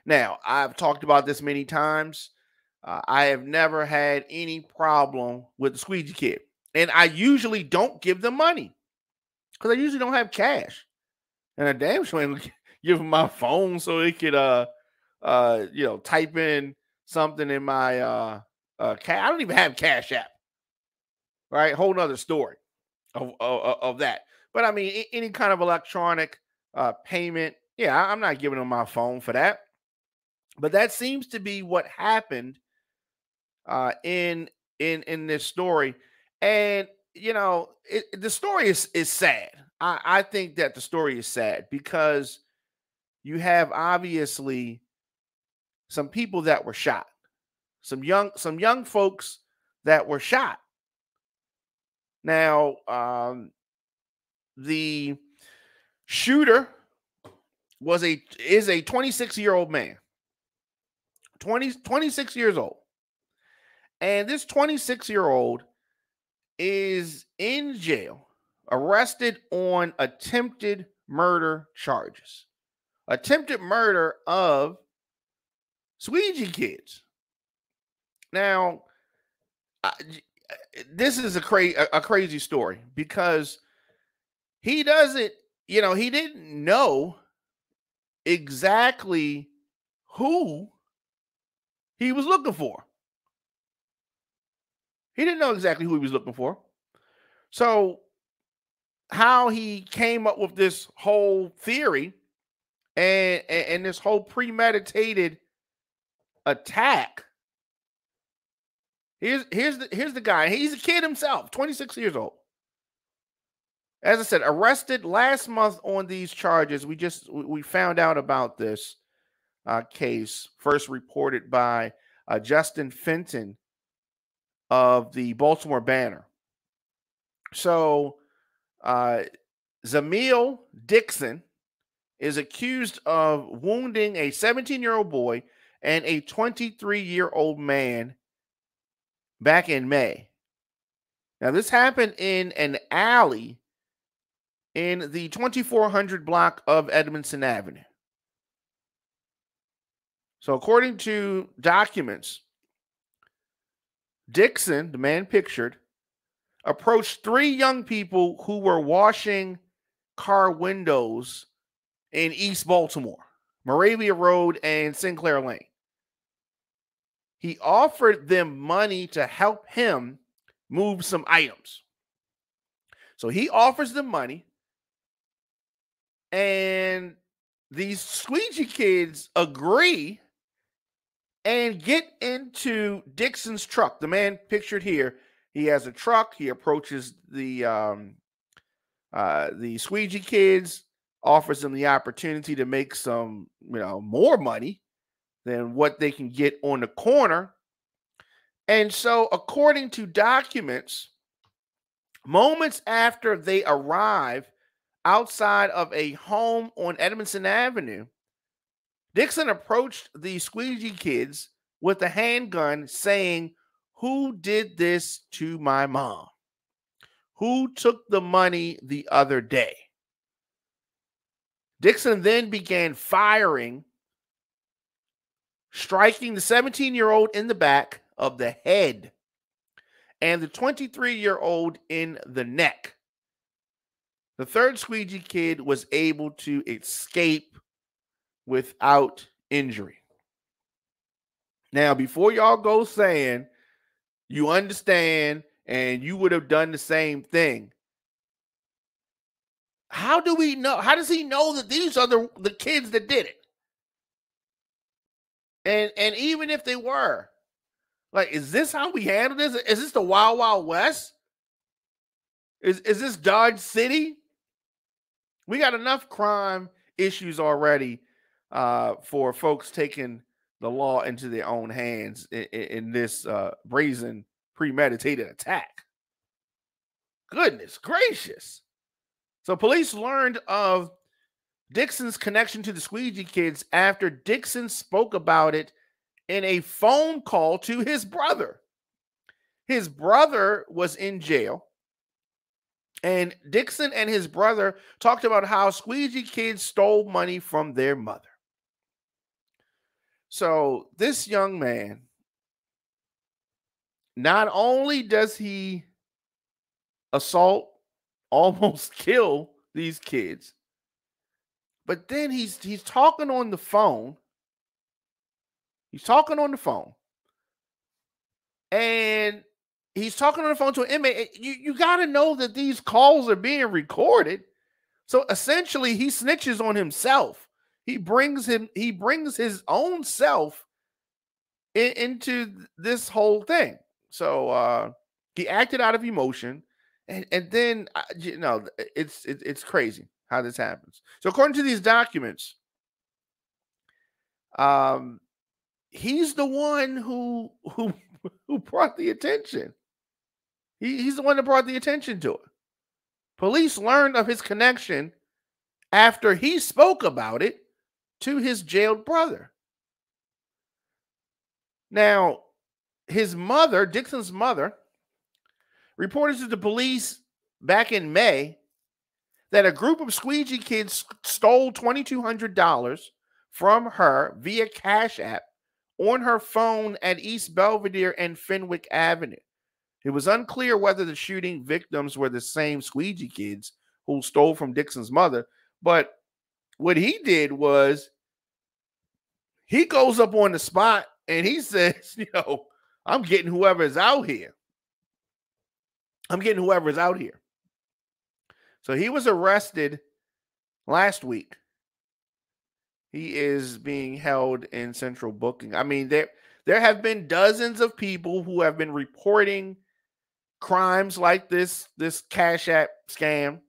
Now, I've talked about this many times. I have never had any problem with the Squeegee Kid. And I usually don't give them money because I usually don't have cash. And I damn sure ain't give them my phone so they could type in something in my I don't even have Cash App. Right? Whole nother story of that. But I mean, any kind of electronic payment, yeah, I'm not giving them my phone for that. But that seems to be what happened in this story, and the story is sad. I think that the story is sad because you have obviously some people that were shot, some young folks that were shot. Now, the shooter is a 26-year-old man, 26 years old. And this 26-year-old is in jail, arrested on attempted murder charges. Attempted murder of Squeegee kids. Now, this is a crazy story because he doesn't, he didn't know exactly who he was looking for. He didn't know exactly who he was looking for. So how he came up with this whole theory and this whole premeditated attack. Here's the guy. He's a kid himself, 26 years old. As I said, arrested last month on these charges. We found out about this case, first reported by Justin Fenton of the Baltimore Banner. So Zamil Dixon is accused of wounding a 17-year-old boy and a 23-year-old man back in May. Now, this happened in an alley in the 2400 block of Edmondson Avenue. So, according to documents, Dixon, the man pictured, approached three young people who were washing car windows in East Baltimore, Moravia Road and Sinclair Lane. He offered them money to help him move some items. So he offers them money, and these Squeegee kids agree and get into Dixon's truck. The man pictured here, he has a truck. He approaches the Squeegee kids, offers them the opportunity to make some, more money than what they can get on the corner. And so, according to documents, moments after they arrive outside of a home on Edmondson Avenue, Dixon approached the Squeegee kids with a handgun saying, "Who did this to my mom? Who took the money the other day?" Dixon then began firing, striking the 17-year-old in the back of the head and the 23-year-old in the neck. The third Squeegee kid was able to escape without injury. Now, before y'all go saying you understand and you would have done the same thing, how do we know? How does he know that these are the kids that did it? And even if they were, like, is this how we handle this? Is this the Wild Wild West? Is this Dodge City? We got enough crime issues already for folks taking the law into their own hands in this brazen, premeditated attack. Goodness gracious. So police learned of Dixon's connection to the Squeegee kids after Dixon spoke about it in a phone call to his brother. His brother was in jail, and Dixon and his brother talked about how Squeegee kids stole money from their mother. So this young man, not only does he assault, almost kill these kids, but then he's talking on the phone. He's talking on the phone, and he's talking on the phone to an inmate. You got to know that these calls are being recorded. So essentially, he snitches on himself. He brings his own self into this whole thing. So he acted out of emotion, and then it's crazy how this happens. So according to these documents, he's the one who brought the attention. He's the one that brought the attention to it. Police learned of his connection after he spoke about it to his jailed brother. Now, his mother, Dixon's mother, reported to the police back in May that a group of Squeegee kids stole $2,200 from her via Cash App on her phone at East Belvedere and Fenwick Avenue. It was unclear whether the shooting victims were the same Squeegee kids who stole from Dixon's mother, but what he did was he goes up on the spot and he says, I'm getting whoever is out here. I'm getting whoever is out here. So he was arrested last week. He is being held in central booking. I mean, there have been dozens of people who have been reporting crimes like this Cash App scam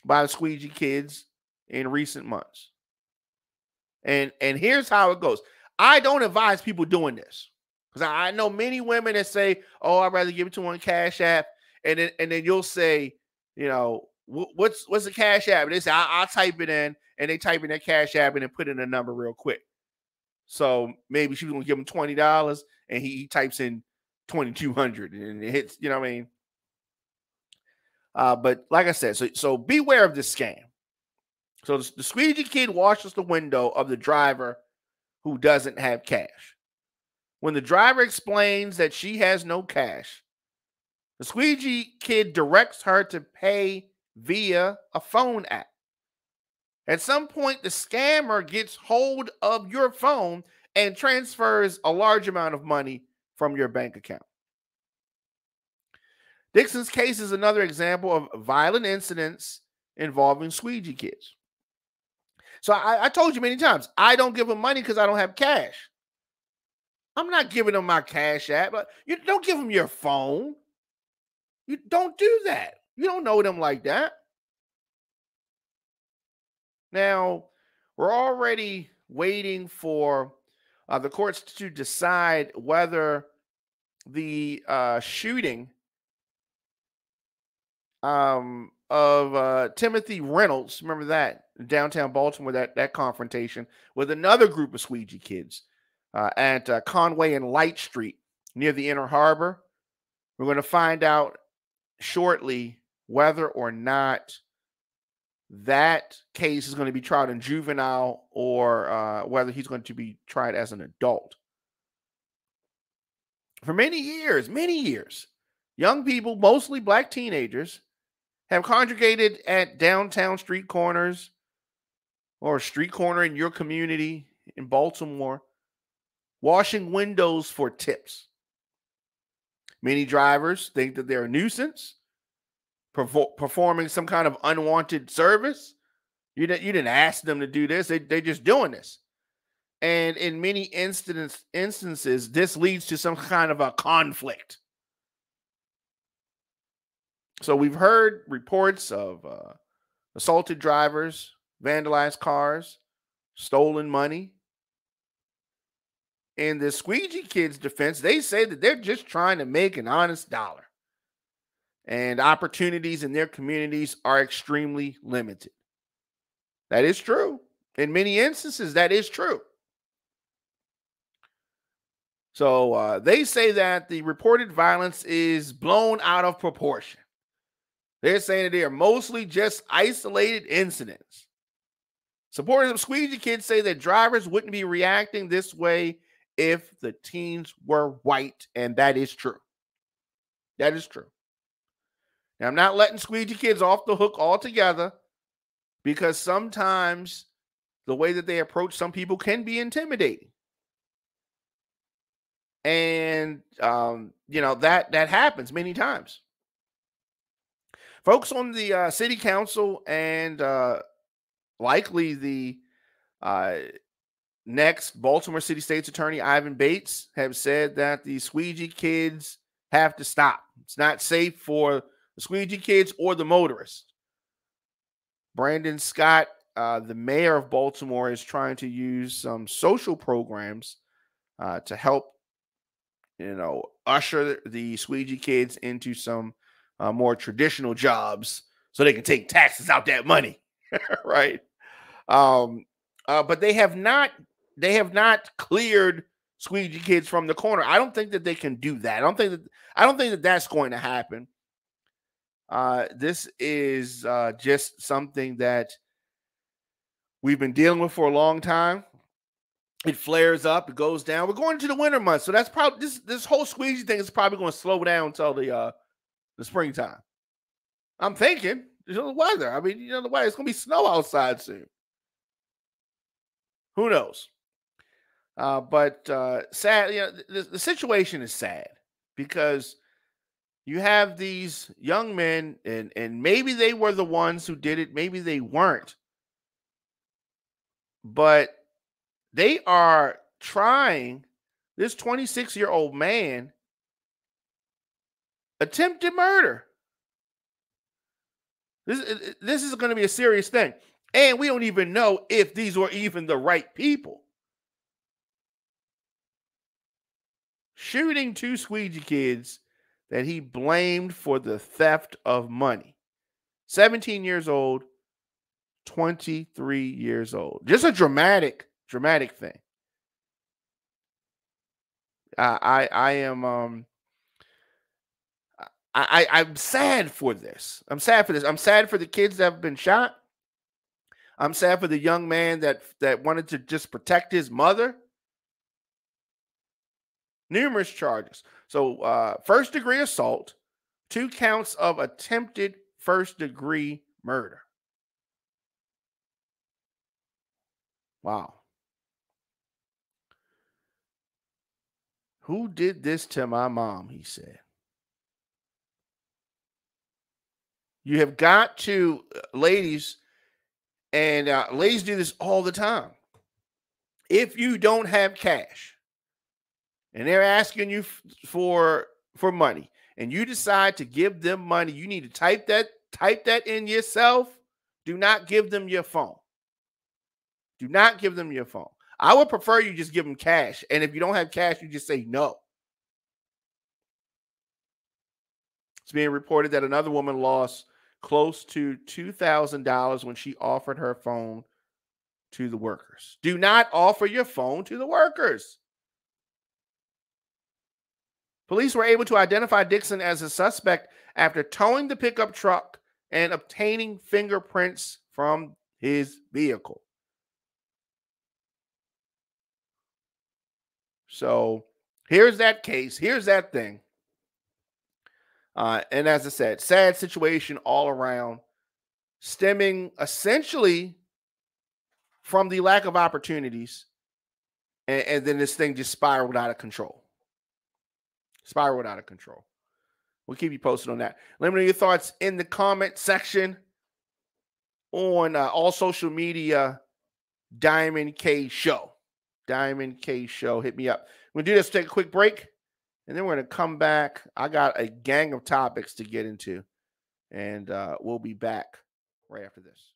by the Squeegee kids in recent months. And here's how it goes. I don't advise people doing this because I know many women that say, "Oh, I'd rather give it to one Cash App," and then you'll say, what's the Cash App? And they say, I'll type it in, and they type in their Cash App and then put in a number real quick. So maybe she was going to give him $20, and he types in 2,200, and it hits. You know what I mean? But like I said, so beware of this scam. So the Squeegee kid washes the window of the driver who doesn't have cash. When the driver explains that she has no cash, the Squeegee kid directs her to pay via a phone app. At some point, the scammer gets hold of your phone and transfers a large amount of money from your bank account. Dixon's case is another example of violent incidents involving Squeegee kids. So I told you many times, I don't give them money because I don't have cash. I'm not giving them my Cash App. You don't give them your phone. You don't do that. You don't know them like that. Now, we're already waiting for the courts to decide whether the shooting of Timothy Reynolds, remember that, in downtown Baltimore, that confrontation with another group of Squeegee kids at Conway and Light Street near the Inner Harbor. We're going to find out shortly whether or not that case is going to be tried in juvenile or whether he's going to be tried as an adult. For many years, young people, mostly black teenagers, have congregated at downtown street corners or a street corner in your community in Baltimore, washing windows for tips. Many drivers think that they're a nuisance, performing some kind of unwanted service. You didn't ask them to do this. They're just doing this. And in many instances, this leads to some kind of a conflict. So we've heard reports of assaulted drivers, vandalized cars, stolen money. In the Squeegee kids' defense, they say that they're just trying to make an honest dollar. And opportunities in their communities are extremely limited. That is true. In many instances, that is true. So they say that the reported violence is blown out of proportion. They're saying that they are mostly just isolated incidents. Supporters of Squeegee Kids say that drivers wouldn't be reacting this way if the teens were white, and that is true. That is true. Now, I'm not letting Squeegee Kids off the hook altogether, because sometimes the way that they approach some people can be intimidating. And, that happens many times. Folks on the city council and likely the next Baltimore City State's Attorney Ivan Bates have said that the Squeegee Kids have to stop. It's not safe for the Squeegee Kids or the motorists. Brandon Scott, the mayor of Baltimore, is trying to use some social programs to help, usher the Squeegee Kids into some more traditional jobs so they can take taxes out that money, right? But they have not cleared Squeegee Kids from the corner. I don't think that they can do that. I don't think that that's going to happen. This is just something that we've been dealing with for a long time. It flares up, it goes down. We're going into the winter months, so that's probably this whole Squeegee thing is probably going to slow down until the springtime. I'm thinking, the weather. I mean, the weather. It's going to be snow outside soon. Who knows? But sad. The situation is sad because you have these young men, and maybe they were the ones who did it. Maybe they weren't. But they are trying. This 26-year-old man attempted murder. This is going to be a serious thing. And we don't even know if these were even the right people. Shooting two Squeegee Kids that he blamed for the theft of money. 17 years old, 23 years old. Just a dramatic thing. I'm sad for this. I'm sad for this. I'm sad for the kids that have been shot. I'm sad for the young man that wanted to just protect his mother. Numerous charges. So first-degree assault, 2 counts of attempted first-degree murder. Wow. Who did this to my mom, he said. You have got to, ladies, and ladies do this all the time. If you don't have cash and they're asking you for money and you decide to give them money, you need to type that in yourself. Do not give them your phone. Do not give them your phone. I would prefer you just give them cash. And if you don't have cash, you just say no. It's being reported that another woman lost close to $2,000 when she offered her phone to the workers. Do not offer your phone to the workers. Police were able to identify Dixon as a suspect after towing the pickup truck and obtaining fingerprints from his vehicle. So here's that case. Here's that thing. And as I said, sad situation all around, stemming essentially from the lack of opportunities. And then this thing just spiraled out of control. We'll keep you posted on that. Let me know your thoughts in the comment section on all social media. Diamond K Show. Hit me up. We'll do this, take a quick break, and then we're going to come back. I got a gang of topics to get into, and we'll be back right after this.